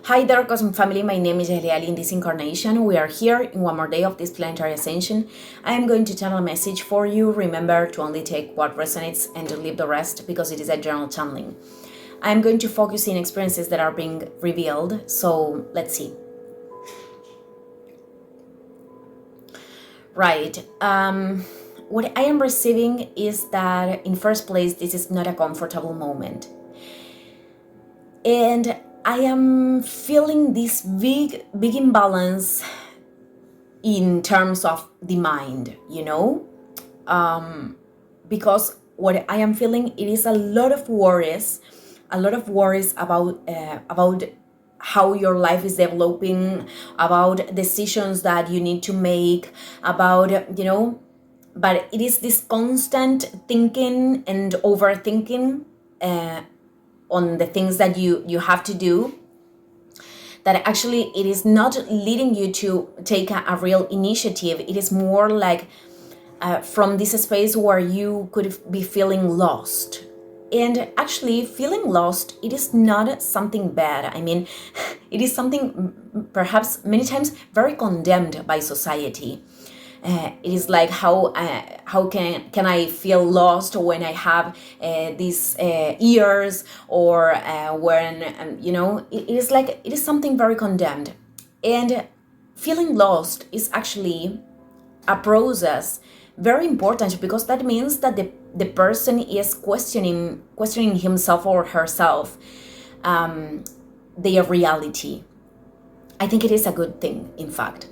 Hi there, Cosmic Family. My name is Eliali. In this incarnation, we are here in one more day of this planetary ascension. I am going to channel a message for you. Remember to only take what resonates and to leave the rest because it is a general channeling. I am going to focus in experiences that are being revealed. So let's see. Right. What I am receiving is that in first place, this is not a comfortable moment. And I am feeling this big imbalance in terms of the mind, because what I am feeling, it is a lot of worries about how your life is developing, about decisions that you need to make, about but it is this constant thinking and overthinking on the things that you have to do, that actually it is not leading you to take a real initiative. It is more like from this space where you could be feeling lost. And actually feeling lost, it is not something bad. I mean, it is something perhaps many times very condemned by society. It is like how can I feel lost when I have these ears, or when it is like it is something very condemned. And feeling lost is actually a process very important, because that means that the person is questioning himself or herself, their reality. I think it is a good thing. In fact,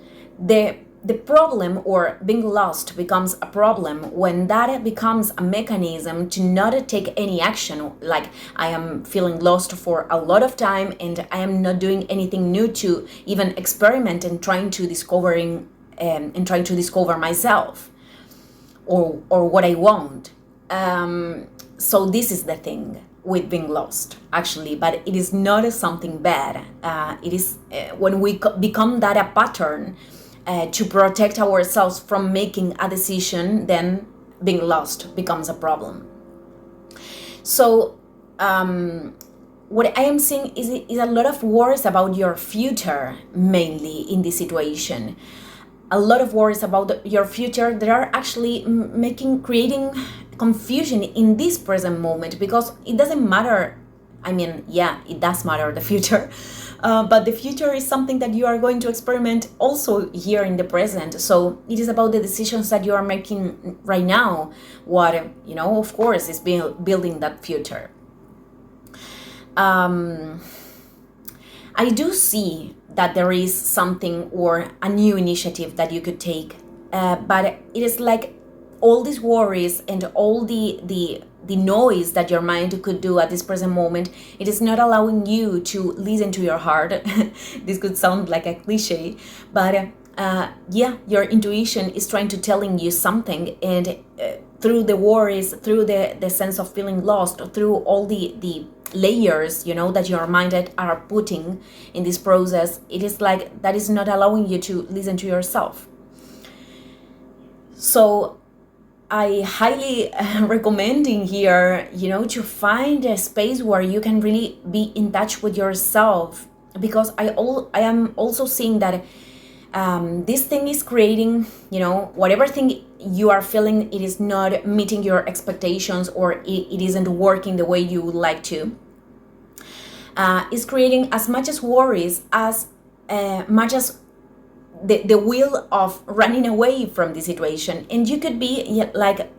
the problem or being lost becomes a problem when that becomes a mechanism to not take any action. Like, I am feeling lost for a lot of time and I am not doing anything new to even experiment and trying to discover myself or what I want. So this is the thing with being lost, actually, but it is not something bad. It is when we become that a pattern to protect ourselves from making a decision, then being lost becomes a problem. So what I am seeing is a lot of worries about your future, mainly in this situation. A lot of worries about your future that are actually creating confusion in this present moment, because it doesn't matter. I mean, yeah, it does matter, the future, but the future is something that you are going to experiment also here in the present. So it is about the decisions that you are making right now, what, of course, is building that future. I do see that there is something or a new initiative that you could take, but it is like all these worries and all the noise that your mind could do at this present moment, it is not allowing you to listen to your heart. This could sound like a cliche, but your intuition is trying to telling you something, and through the worries, through the sense of feeling lost, through all the layers that your mind are putting in this process, it is like that is not allowing you to listen to yourself. So I highly recommending here, to find a space where you can really be in touch with yourself, because I am also seeing that this thing is creating, whatever thing you are feeling, it is not meeting your expectations, or it isn't working the way you would like to. Is creating as much as worries as much as the will of running away from the situation. And you could be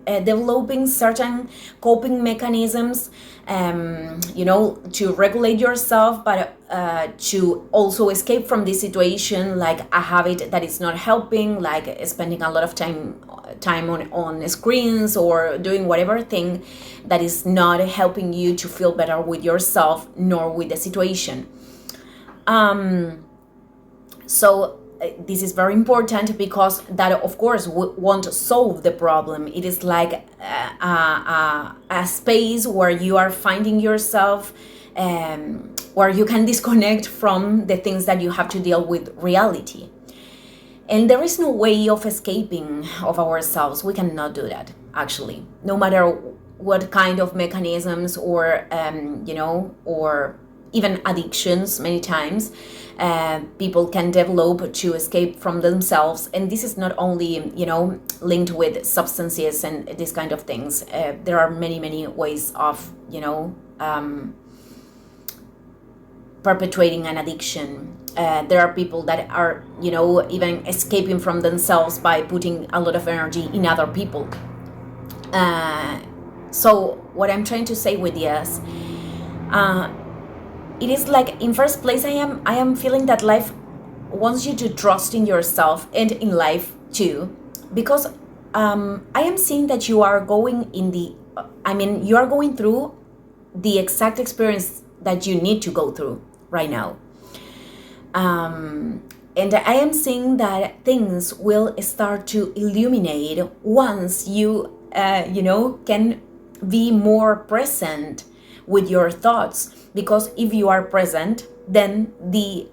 developing certain coping mechanisms, to regulate yourself, but to also escape from this situation, like a habit that is not helping, like spending a lot of time on screens, or doing whatever thing that is not helping you to feel better with yourself nor with the situation. So this is very important, because that, of course, won't solve the problem. It is like a space where you are finding yourself, where you can disconnect from the things that you have to deal with reality. And there is no way of escaping of ourselves. We cannot do that, actually, no matter what kind of mechanisms or even addictions many times. People can develop to escape from themselves, and this is not only linked with substances and these kind of things. There are many ways of perpetuating an addiction. There are people that are even escaping from themselves by putting a lot of energy in other people. So what I'm trying to say with this, it is like, in first place, I am feeling that life wants you to trust in yourself and in life too, because I am seeing that you are going you are going through the exact experience that you need to go through right now. And I am seeing that things will start to illuminate once you can be more present with your thoughts, because if you are present, then the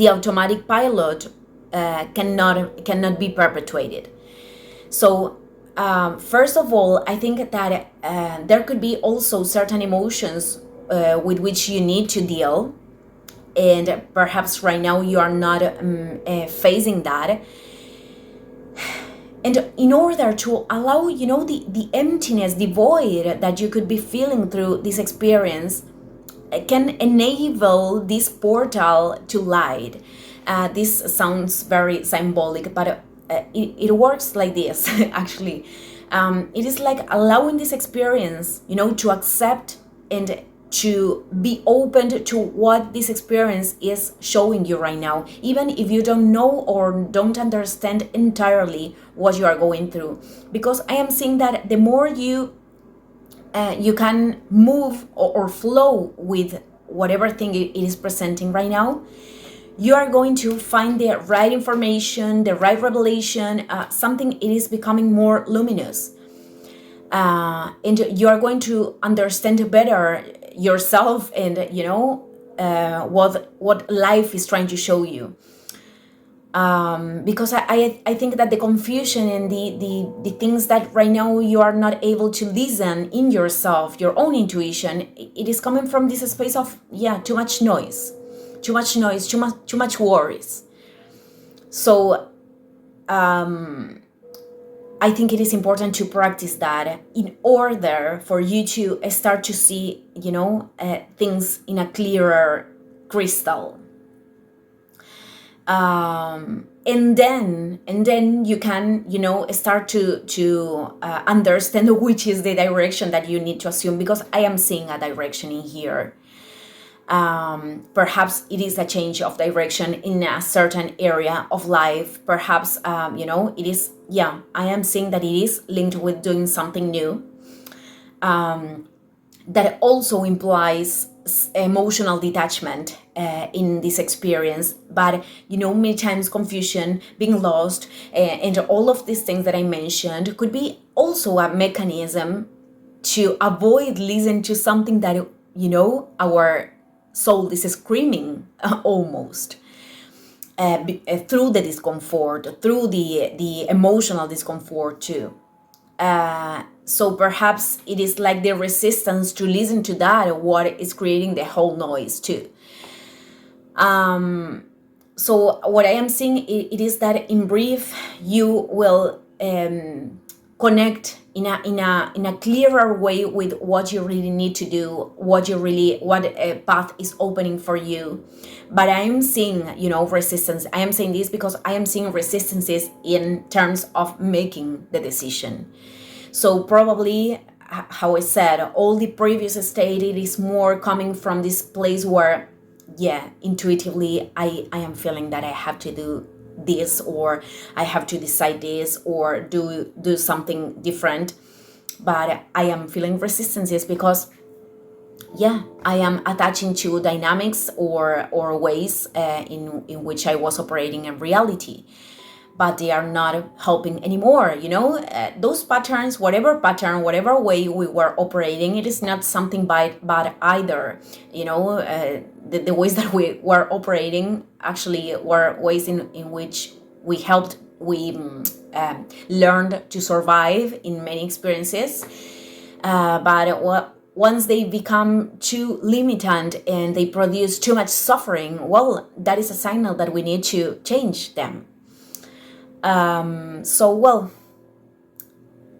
automatic pilot cannot be perpetuated. So first of all, I think that there could be also certain emotions with which you need to deal, and perhaps right now you are not facing that. And in order to allow the emptiness, the void that you could be feeling through this experience, can enable this portal to light. This sounds very symbolic, but it works like this actually. It is like allowing this experience to accept and to be open to what this experience is showing you right now, even if you don't know or don't understand entirely what you are going through. Because I am seeing that the more you can move or flow with whatever thing it is presenting right now, you are going to find the right information, the right revelation, something it is becoming more luminous. And you are going to understand better yourself and what life is trying to show you. Because I think that the confusion and the things that right now you are not able to listen in yourself, your own intuition, it is coming from this space of too much noise, too much worries. So I think it is important to practice that in order for you to start to see things in a clearer crystal. And then you can start to understand which is the direction that you need to assume, because I am seeing a direction in here. Perhaps it is a change of direction in a certain area of life. Perhaps it is, I am seeing that it is linked with doing something new. That also implies emotional detachment in this experience, but many times confusion, being lost, and all of these things that I mentioned could be also a mechanism to avoid listening to something that our soul is screaming almost through the discomfort, through the emotional discomfort too. So perhaps it is like the resistance to listen to that what is creating the whole noise too. So what I am seeing, it is that in brief you will connect in a clearer way with what you really need to do, what path is opening for you. But I am seeing resistance. I am saying this because I am seeing resistances in terms of making the decision. So probably, how I said, all the previous state, it is more coming from this place where intuitively I am feeling that I have to do this, or I have to decide this, or do something different. But I am feeling resistances because I am attaching to dynamics or ways in which I was operating in reality, but they are not helping anymore. Those patterns, whatever way we were operating, it is not something bad either. The ways that we were operating actually were ways in which we learned to survive in many experiences. But once they become too limitant and they produce too much suffering, well, that is a signal that we need to change them. Well,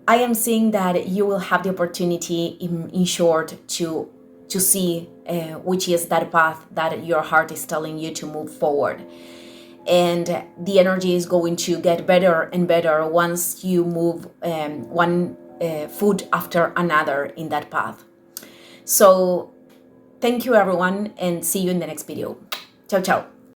I am seeing that you will have the opportunity, in short, to see which is that path that your heart is telling you to move forward. And the energy is going to get better and better once you move one foot after another in that path. So thank you, everyone, and see you in the next video. Ciao, ciao.